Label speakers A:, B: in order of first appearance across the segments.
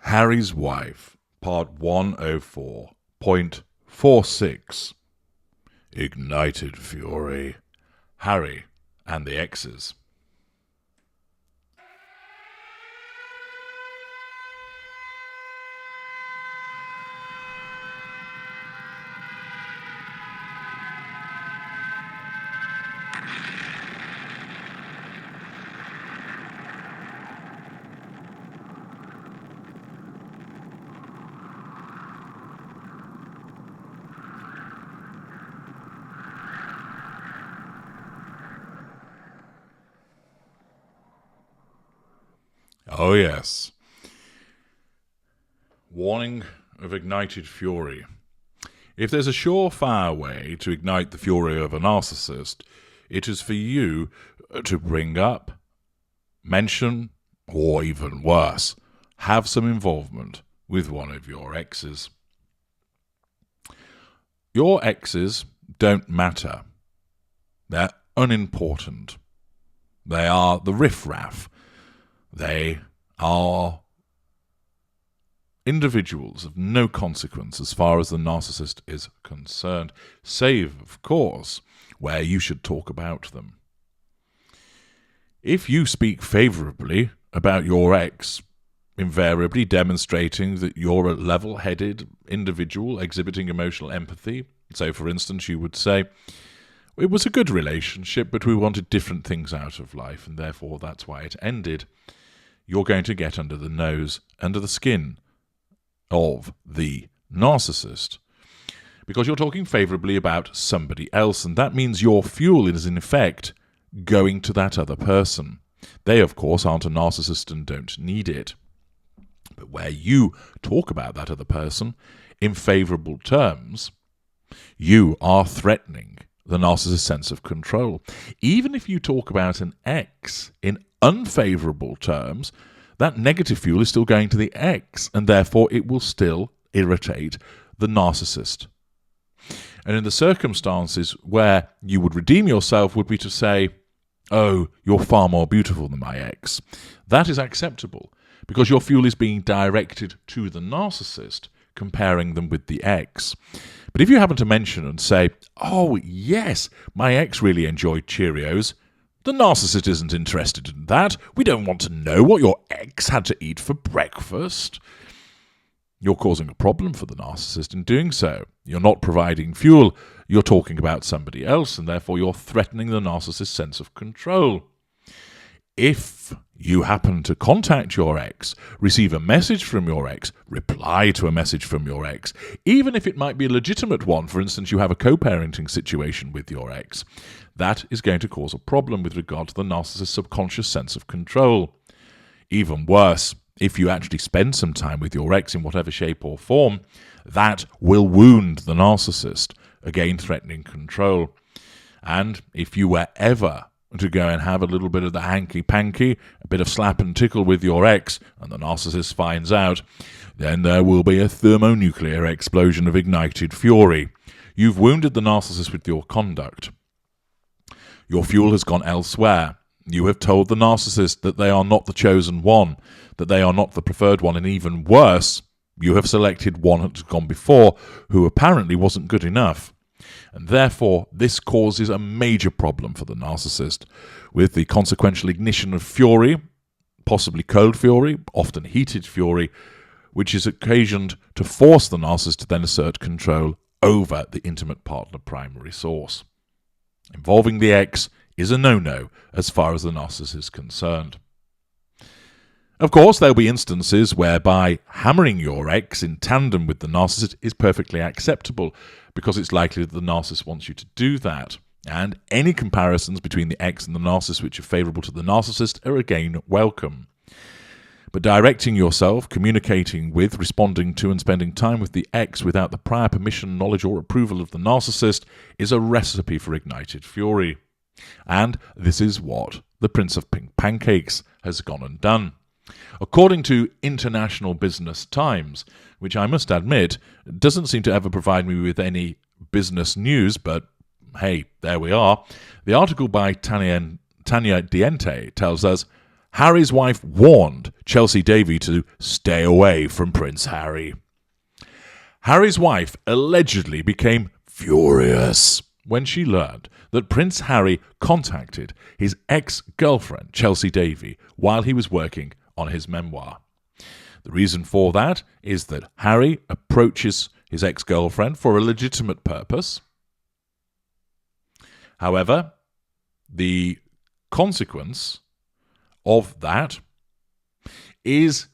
A: Harry's Wife, Part 104.46. Ignited Fury. Harry and the Exes. Oh yes. Warning of ignited fury. If there's a surefire way to ignite the fury of a narcissist, it is for you to bring up, mention, or even worse, have some involvement with one of your exes. Your exes don't matter. They're unimportant. They are the riffraff. They are individuals of no consequence as far as the narcissist is concerned, save, of course, where you should talk about them. If you speak favourably about your ex, invariably demonstrating that you're a level-headed individual exhibiting emotional empathy, so for instance you would say, it was a good relationship, but we wanted different things out of life, and therefore that's why it ended. You're going to get under the nose, under the skin of the narcissist. Because you're talking favourably about somebody else, and that means your fuel is in effect going to that other person. They, of course, aren't a narcissist and don't need it. But where you talk about that other person in favourable terms, you are threatening the narcissist's sense of control. Even if you talk about an ex in unfavourable terms, that negative fuel is still going to the ex, and therefore it will still irritate the narcissist. And in the circumstances where you would redeem yourself would be to say, oh, you're far more beautiful than my ex. That is acceptable, because your fuel is being directed to the narcissist, comparing them with the ex. But if you happen to mention and say, oh, yes, my ex really enjoyed Cheerios, the narcissist isn't interested in that. We don't want to know what your ex had to eat for breakfast. You're causing a problem for the narcissist in doing so. You're not providing fuel. You're talking about somebody else, and therefore you're threatening the narcissist's sense of control. If you happen to contact your ex, receive a message from your ex, reply to a message from your ex, even if it might be a legitimate one, for instance, you have a co-parenting situation with your ex, that is going to cause a problem with regard to the narcissist's subconscious sense of control. Even worse, if you actually spend some time with your ex in whatever shape or form, that will wound the narcissist, again threatening control. And if you were ever to go and have a little bit of the hanky-panky, a bit of slap and tickle with your ex, and the narcissist finds out, then there will be a thermonuclear explosion of ignited fury. You've wounded the narcissist with your conduct. Your fuel has gone elsewhere. You have told the narcissist that they are not the chosen one, that they are not the preferred one, and even worse, you have selected one that has gone before who apparently wasn't good enough. And therefore, this causes a major problem for the narcissist, with the consequential ignition of fury, possibly cold fury, often heated fury, which is occasioned to force the narcissist to then assert control over the intimate partner primary source. Involving the ex is a no-no as far as the narcissist is concerned. Of course, there will be instances whereby hammering your ex in tandem with the narcissist is perfectly acceptable, because it's likely that the narcissist wants you to do that. And any comparisons between the ex and the narcissist which are favourable to the narcissist are again welcome. But directing yourself, communicating with, responding to and spending time with the ex without the prior permission, knowledge or approval of the narcissist is a recipe for ignited fury. And this is what the Prince of Pink Pancakes has gone and done. According to International Business Times, which I must admit doesn't seem to ever provide me with any business news, but hey, there we are. The article by Tanya Diente tells us, Harry's wife warned Chelsea Davy to stay away from Prince Harry. Harry's wife allegedly became furious when she learned that Prince Harry contacted his ex-girlfriend, Chelsea Davy, while he was working on his memoir. The reason for that is that Harry approaches his ex-girlfriend for a legitimate purpose. However, the consequence of that is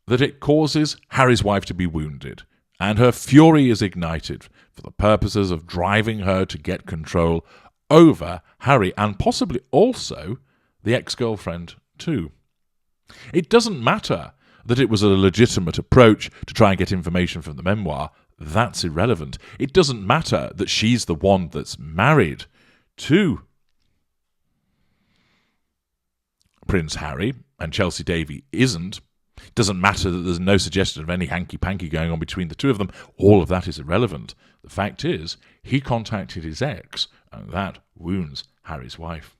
A: that it causes Harry's wife to be wounded, and her fury is ignited for the purposes of driving her to get control over Harry and possibly also the ex-girlfriend too. It doesn't matter that it was a legitimate approach to try and get information from the memoir. That's irrelevant. It doesn't matter that she's the one that's married to Prince Harry and Chelsea Davy isn't. It doesn't matter that there's no suggestion of any hanky-panky going on between the two of them. All of that is irrelevant. The fact is, he contacted his ex, and that wounds Harry's wife.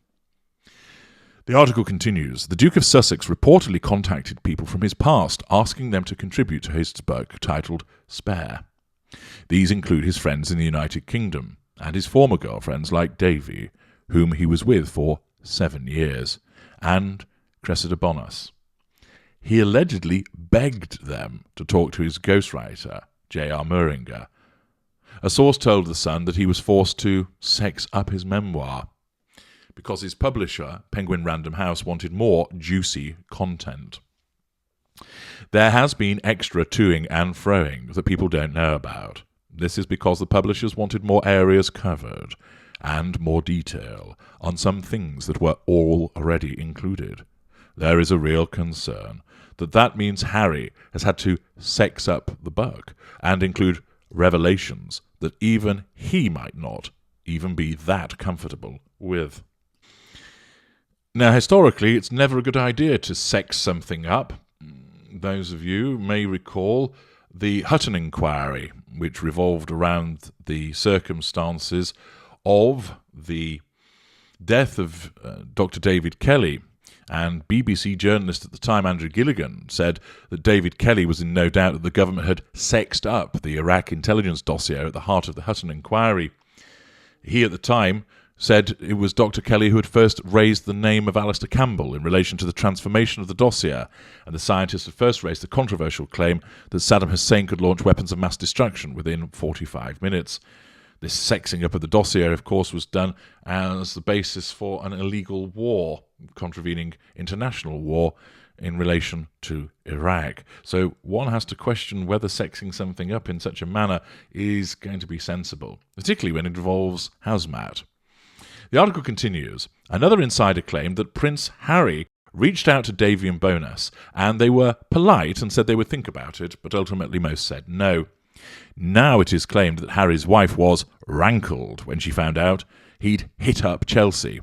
A: The article continues. The Duke of Sussex reportedly contacted people from his past, asking them to contribute to his book titled Spare. These include his friends in the United Kingdom, and his former girlfriends like Davy, whom he was with for 7 years, and Cressida Bonas. He allegedly begged them to talk to his ghostwriter, J.R. Muringer. A source told The Sun that he was forced to sex up his memoir because his publisher, Penguin Random House, wanted more juicy content. There has been extra toing and froing that people don't know about. This is because the publishers wanted more areas covered and more detail on some things that were already included. There is a real concern that means Harry has had to sex up the book and include revelations that even he might not even be that comfortable with. Now, historically, it's never a good idea to sex something up. Those of you may recall the Hutton inquiry, which revolved around the circumstances of the death of Dr. David Kelly. And BBC journalist at the time, Andrew Gilligan, said that David Kelly was in no doubt that the government had sexed up the Iraq intelligence dossier at the heart of the Hutton inquiry. He, at the time, said it was Dr. Kelly who had first raised the name of Alistair Campbell in relation to the transformation of the dossier, and the scientist had first raised the controversial claim that Saddam Hussein could launch weapons of mass destruction within 45 minutes. This sexing up of the dossier, of course, was done as the basis for an illegal war, contravening international law in relation to Iraq. So one has to question whether sexing something up in such a manner is going to be sensible, particularly when it involves Hazmat. The article continues. Another insider claimed that Prince Harry reached out to Davy and Bonas, and they were polite and said they would think about it, but ultimately most said no. Now it is claimed that Harry's wife was rankled when she found out he'd hit up Chelsea.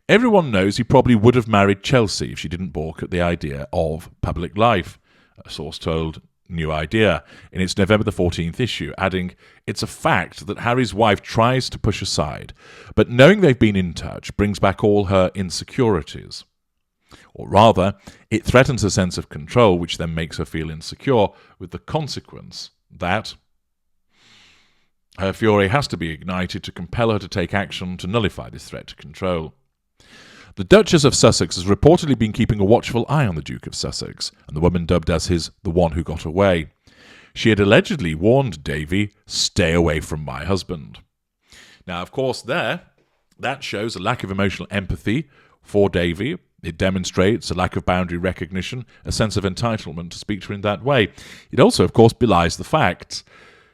A: Everyone knows he probably would have married Chelsea if she didn't balk at the idea of public life, a source told New Idea in its November the 14th issue, adding, "It's a fact that Harry's wife tries to push aside, but knowing they've been in touch brings back all her insecurities. Or rather, it threatens her sense of control, which then makes her feel insecure, with the consequence that her fury has to be ignited to compel her to take action to nullify this threat to control." The Duchess of Sussex has reportedly been keeping a watchful eye on the Duke of Sussex, and the woman dubbed as the one who got away. She had allegedly warned Davy, "Stay away from my husband." Now, of course, that shows a lack of emotional empathy for Davy. It demonstrates a lack of boundary recognition, a sense of entitlement to speak to her in that way. It also, of course, belies the facts.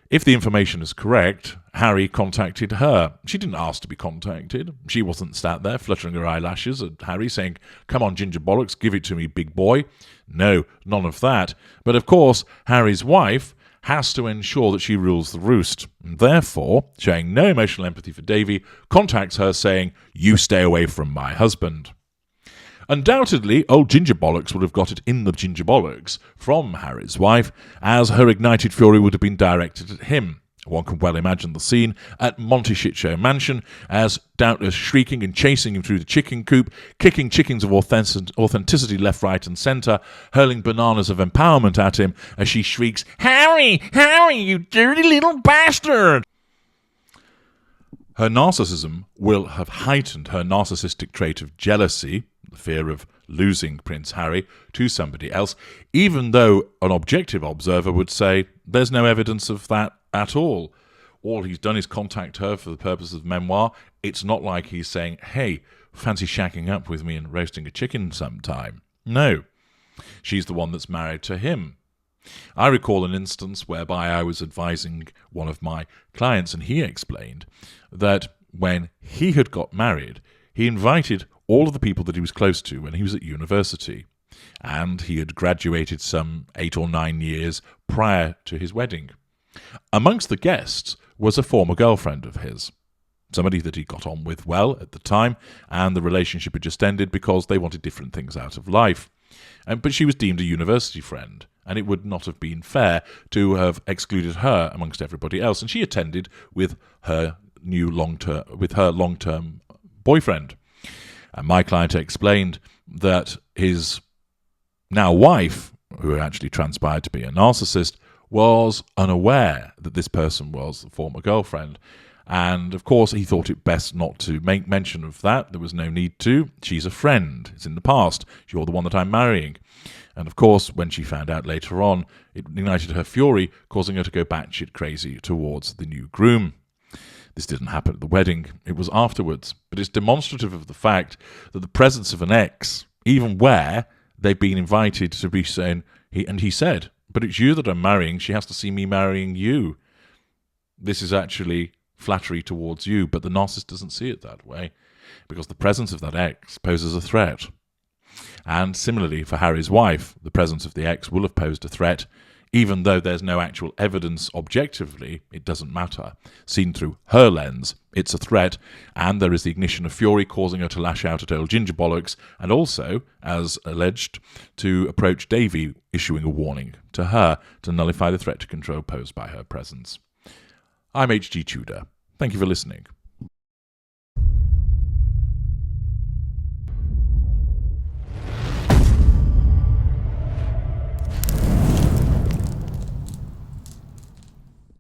A: If the information is correct, Harry contacted her. She didn't ask to be contacted. She wasn't sat there fluttering her eyelashes at Harry saying, "Come on, ginger bollocks, give it to me, big boy." No, none of that. But of course, Harry's wife has to ensure that she rules the roost, and therefore, showing no emotional empathy for Davy, contacts her saying, "You stay away from my husband." Undoubtedly, old Ginger Bollocks would have got it in the Ginger Bollocks from Harry's wife, as her ignited fury would have been directed at him. One can well imagine the scene at Monty Shitshow Mansion as doubtless shrieking and chasing him through the chicken coop, kicking chickens of authenticity left, right and centre, hurling bananas of empowerment at him as she shrieks, "Harry, Harry, you dirty little bastard!" Her narcissism will have heightened her narcissistic trait of jealousy, the fear of losing Prince Harry to somebody else, even though an objective observer would say there's no evidence of that at all. All he's done is contact her for the purpose of memoir. It's not like he's saying, "Hey, fancy shacking up with me and roasting a chicken sometime." No, she's the one that's married to him. I recall an instance whereby I was advising one of my clients, and he explained that when he had got married, he invited all of the people that he was close to when he was at university, and he had graduated some 8 or 9 years prior to his wedding. Amongst the guests was a former girlfriend of his, somebody that he got on with well at the time, and the relationship had just ended because they wanted different things out of life. But she was deemed a university friend, and it would not have been fair to have excluded her amongst everybody else, and she attended with her long-term boyfriend. And my client explained that his now wife, who actually transpired to be a narcissist, was unaware that this person was the former girlfriend. And, of course, he thought it best not to make mention of that. There was no need to. She's a friend. It's in the past. You're the one that I'm marrying. And, of course, when she found out later on, it ignited her fury, causing her to go batshit crazy towards the new groom. This didn't happen at the wedding. It was afterwards. But it's demonstrative of the fact that the presence of an ex, even where they've been invited to be saying, he said, "But it's you that I'm marrying. She has to see me marrying you. This is actually flattery towards you," but the narcissist doesn't see it that way because the presence of that ex poses a threat. And similarly for Harry's wife, the presence of the ex will have posed a threat, even though there's no actual evidence objectively. It doesn't matter. Seen through her lens, it's a threat, and there is the ignition of fury causing her to lash out at old Ginger Bollocks, and also, as alleged, to approach Davy, issuing a warning to her to nullify the threat to control posed by her presence. I'm H.G. Tudor. Thank you for listening.